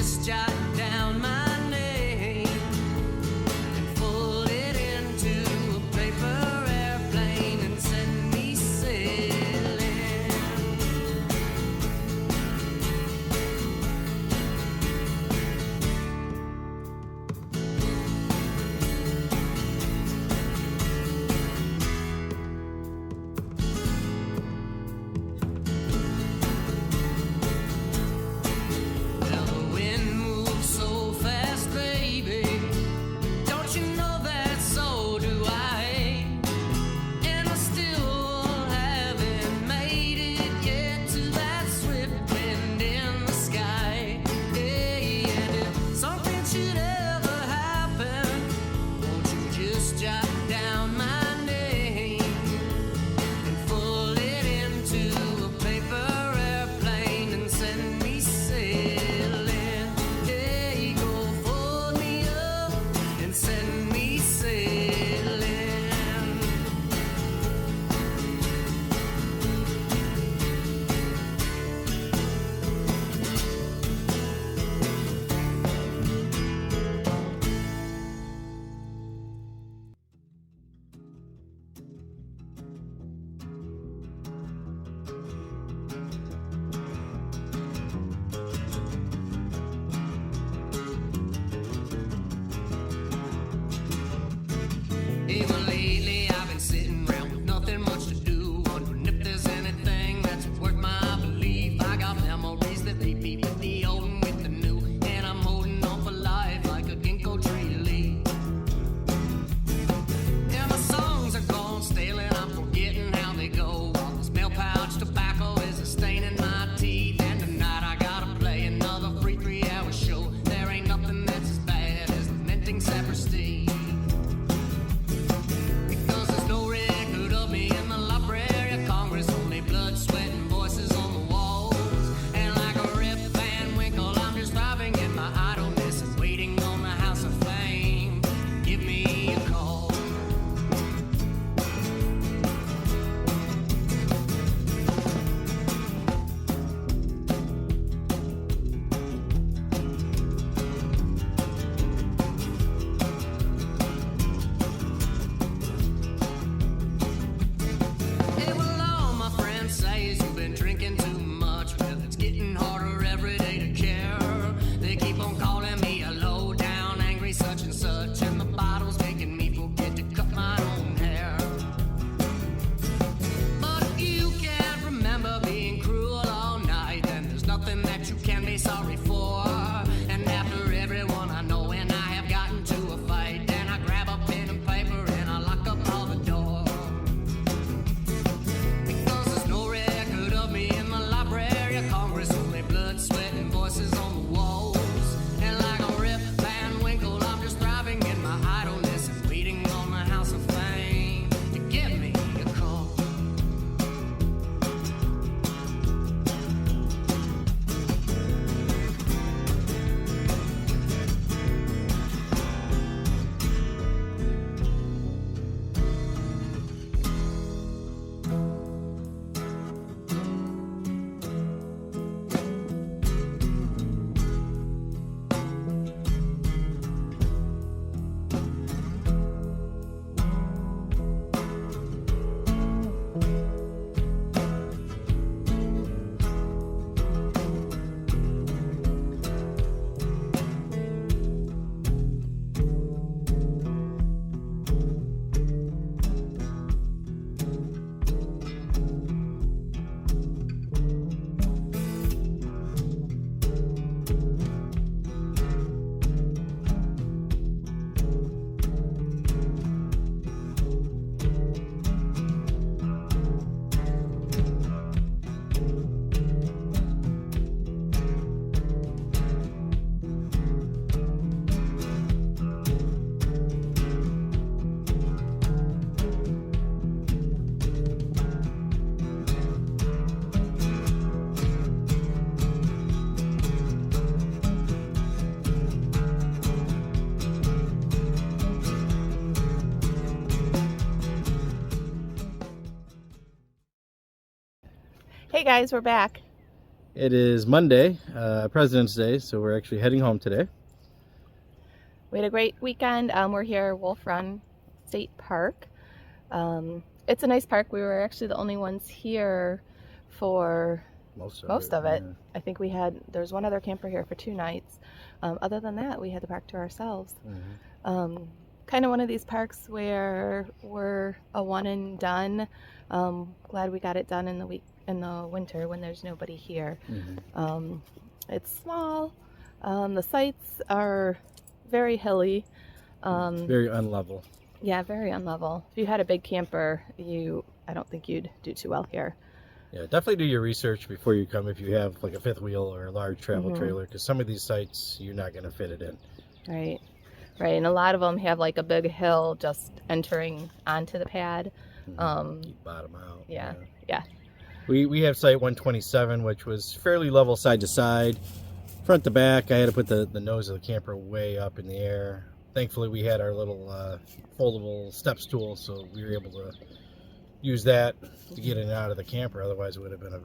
just jot down my name and fold it into a paper airplane and send me sailing. Well, the wind moves so fast, baby. Don't you know that? So do I. And I still haven't made it yet to that swift wind in the sky. Hey, and if something should ever happen, won't you just jot down my name and fold it into a paper airplane and send me sailing? Hey, go fold me up and send me sailing. Hey, well, lately I've been sitting around with nothing much to do, wondering if there's anything that's worth my belief. I got memories that leave me with the old and with the new, and I'm holding on for life like a ginkgo tree leaf. Yeah, my songs are gone stale and I'm forgetting how they go. All this mail pouch tobacco is a stain in my teeth, and tonight I gotta play another free 3-hour show. There ain't nothing that's as bad as lamenting sapristi. Because there's no record of me in the Library of Congress, only blood, sweat, and voices on the walls. And like a Rip Van Winkle, I'm just thriving in my idleness and waiting on the House of Fame. Give me a call. Hey, well, all my friends say is you've been drinking too much. Well, it's getting harder every day to care. They keep on calling me a low down, angry such and such, and the bottle's making me forget to cut my own hair. But if you can't remember being cruel all night, then there's nothing that you can be sorry for. And after everyone I know and I have gotten to a fight, then I grab a pen and paper and I lock up all the doors. Because there's no record of me in the Library of Congress, only blood, sweat, and voices on the walls. And like a Rip Van Winkle, I'm just thriving in my idleness and waiting on the House of Fame to give me a call. Hey guys, we're back. It is Monday, President's Day, so we're actually heading home today. We had a great weekend. We're here at Wolf Run State Park. It's a nice park. We were actually the only ones here for most of it. Yeah. I think there's one other camper here for 2 nights. Other than that, we had the park to ourselves. Mm-hmm. Kind of one of these parks where we're a one and done. Glad we got it done in the winter when there's nobody here. Mm-hmm. It's small. The sites are very hilly. Very unlevel. Yeah, very unlevel. If you had a big camper, I don't think you'd do too well here. Yeah, definitely do your research before you come if you have like a fifth wheel or a large travel trailer, because some of these sites you're not going to fit it in. Right. And a lot of them have like a big hill just entering onto the pad. You bottom out. Yeah. We have site 127, which was fairly level side to side. Front to back, I had to put the nose of the camper way up in the air. Thankfully, we had our little foldable step stool, so we were able to use that to get in and out of the camper. Otherwise, it would have been a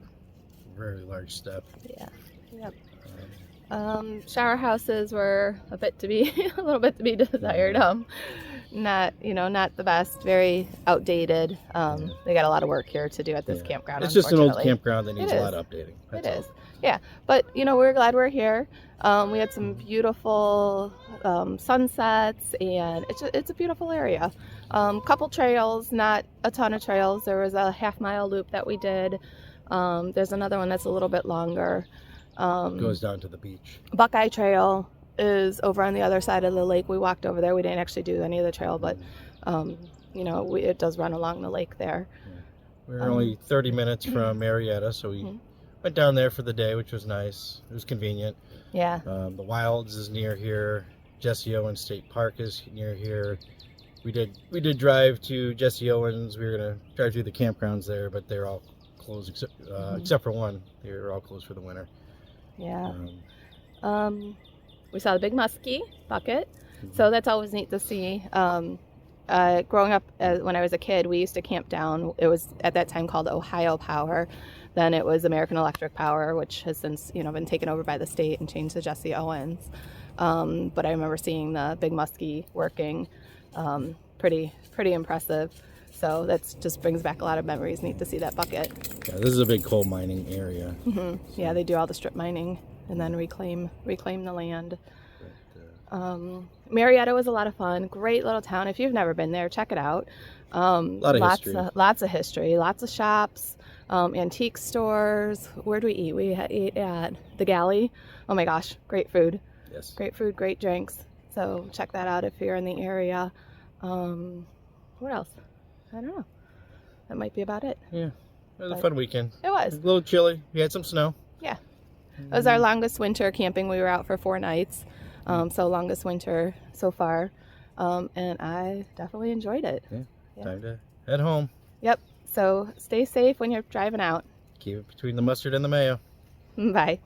very large step. Yeah. Yep. Shower houses were a little bit to be desired. Not the best, very outdated. They got a lot of work here to do at this campground. It's just an old campground that needs a lot of updating. It is. Yeah, but we're glad we're here. We had some beautiful sunsets, and it's a beautiful area. Couple trails, not a ton of trails. There was a half-mile loop that we did. There's another one that's a little bit longer. Goes down to the beach. Buckeye Trail is over on the other side of the lake. We walked over there. We didn't actually do any of the trail, but it does run along the lake there. We were only 30 minutes from Marietta, so we went down there for the day, which was nice. It was convenient. Yeah. The Wilds is near here. Jesse Owens State Park is near here. We did drive to Jesse Owens. We were gonna drive through the campgrounds there, but they're all closed except for one. They're all closed for the winter. Yeah. We saw the Big Muskie bucket, so that's always neat to see. Growing up, when I was a kid, we used to camp down. It was at that time called Ohio Power. Then it was American Electric Power, which has since been taken over by the state and changed to Jesse Owens. But I remember seeing the Big Muskie working. Pretty impressive. So that just brings back a lot of memories. Neat to see that bucket. Yeah, this is a big coal mining area. Yeah, they do all the strip mining and then reclaim the land. Marietta was a lot of fun. Great little town. If you've never been there, check it out. Lots of history, lots of shops, antique stores. Where do we eat? We ate at the Galley. Oh my gosh, great food. Yes. Great food, great drinks. So check that out if you're in the area. What else? I don't know. That might be about it. Yeah. It was a fun weekend. It was. A little chilly. We had some snow. Yeah. It was our longest winter camping. We were out for 4 nights. So longest winter so far. And I definitely enjoyed it. Yeah. Time to head home. Yep. So stay safe when you're driving out. Keep it between the mustard and the mayo. Bye.